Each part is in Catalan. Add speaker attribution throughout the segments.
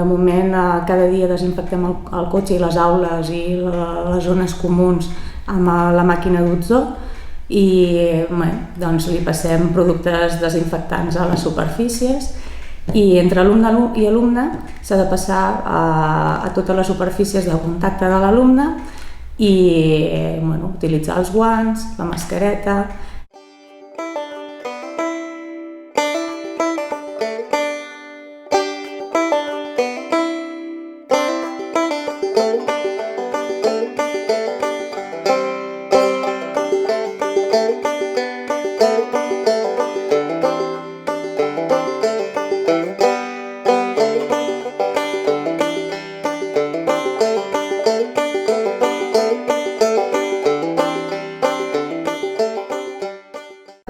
Speaker 1: De moment, cada dia desinfectem el cotxe i les aules i les zones comuns amb la màquina d'Uzzo i doncs li passem productes desinfectants a les superfícies i entre alumne i alumne s'ha de passar a totes les superfícies de contacte de l'alumne i utilitzar els guants, la mascareta.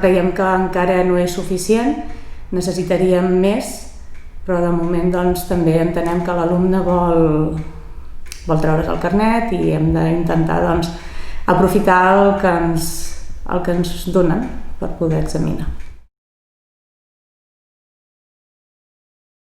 Speaker 1: Creiem que encara no és suficient, necessitaríem més, però de moment també entenem que l'alumne vol treure's el carnet i hem d'intentar aprofitar el que ens donen per poder examinar.